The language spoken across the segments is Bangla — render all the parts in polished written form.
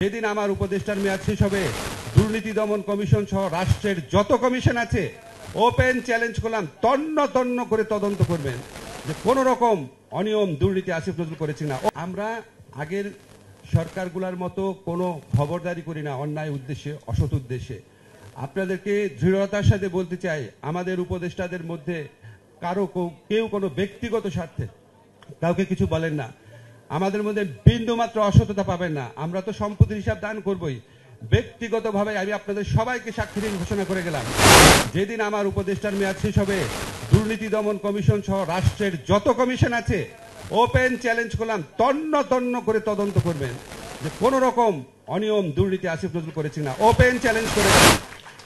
যেদিন আমার উপদেষ্টার মেয়াদ শেষ হবে, দুর্নীতি দমন কমিশন সহ রাষ্ট্রের যত কমিশন আছে ওপেন চ্যালেঞ্জ করলাম, তন্ন তন্ন করে তদন্ত করবেন যে কোন রকম অনিয়ম দুর্নীতি আসিফ নজরুল করেছে না। আমরা আগের সরকারগুলোর মতো কোনো খবরদারি করি না অন্যায় উদ্দেশ্যে, অসৎ উদ্দেশ্যে। আপনাদেরকে দৃঢ়তার সাথে বলতে চাই, আমাদের উপদেষ্টাদের মধ্যে কেউ কোনো ব্যক্তিগত স্বার্থে কাউকে কিছু বলেন না। আমাদের মধ্যে বিন্দু মাত্র অসততা পাবেন না। আমরা তো সম্পত্তির হিসাব দান করবই। ব্যক্তিগতভাবে আমি আপনাদের সবাইকে সাক্ষী দিয়ে ঘোষণা করে গেলাম, যেদিন আমার উপদেষ্টার মেয়াদ শেষ হবে, দুর্নীতি দমন কমিশন সহ রাষ্ট্রের যত কমিশন আছে ওপেন চ্যালেঞ্জ করলাম, তন্ন তন্ন করে তদন্ত করবেন যে কোন রকম অনিয়ম দুর্নীতি আসিফ নজরুল করেছে না। ওপেন চ্যালেঞ্জ করে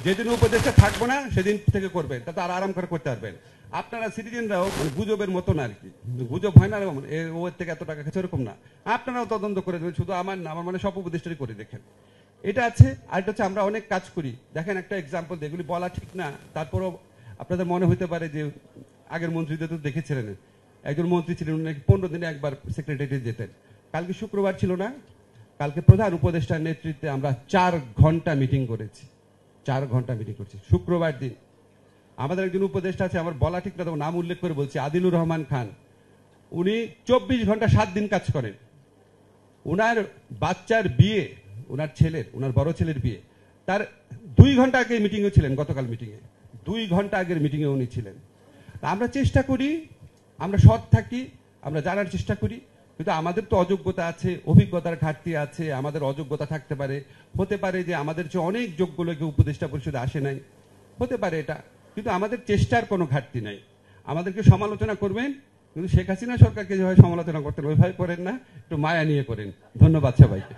যেদিন উপদেষ্টা থাকবো না সেদিন থেকে করবেন, তাতে আর আরাম করে করতে পারবেন। আপনারা সিটিজেনরাও গুজবের মতো না আর কি, গুজব হয় না ওর থেকে এত টাকা খেয়েছে এরকম না, আপনারাও তদন্ত করে দেবেন। শুধু আমার না, আমার মানে সব উপদেষ্টারই করে দেখেন। এটা আছে। আরেকটা হচ্ছে আমরা অনেক কাজ করি। দেখেন একটা এক্সাম্পল, এগুলি বলা ঠিক না, তারপরও আপনাদের মনে হতে পারে যে আগের মন্ত্রীদের তো দেখেছিলেন, একজন মন্ত্রী ছিলেন উনি 15 দিনে একবার সেক্রেটারিয়েটে যেতেন। কালকে শুক্রবার ছিল না, কালকে প্রধান উপদেষ্টার নেতৃত্বে আমরা 4 ঘন্টা মিটিং করেছি। 4 ঘন্টা মিটিং করছি শুক্রবার দিন। আমাদের একজন উপদেষ্টা আছে, আমার বলা ঠিক না, নাম উল্লেখ করে বলছি, আদিলুর রহমান খান। উনি 24 ঘন্টা 7 দিন কাজ করেন। উনার বাচ্চার বিয়ে, উনার বড় ছেলের বিয়ে, তার 2 ঘন্টা আগে মিটিংয়ে ছিলেন। গতকাল মিটিংয়ে 2 ঘন্টা আগের মিটিংয়ে উনি ছিলেন। আমরা চেষ্টা করি, আমরা সৎ থাকি, আমরা জানার চেষ্টা করি, কিন্তু আমাদের তো অযোগ্যতা আছে, অভিজ্ঞতার ঘাটতি আছে, আমাদের অযোগ্যতা থাকতে পারে। হতে পারে যে আমাদের চেয়ে অনেক যোগ্য লোকে উপদেষ্টা পরিষদে আসে নাই, হতে পারে এটা, কিন্তু আমাদের চেষ্টার কোনো ঘাটতি নাই। আমাদেরকে সমালোচনা করবেন, কিন্তু শেখ হাসিনা সরকারকে যেভাবে সমালোচনা করতেন ওইভাবে করেন না, একটু মায়া নিয়ে করেন। ধন্যবাদ সবাইকে।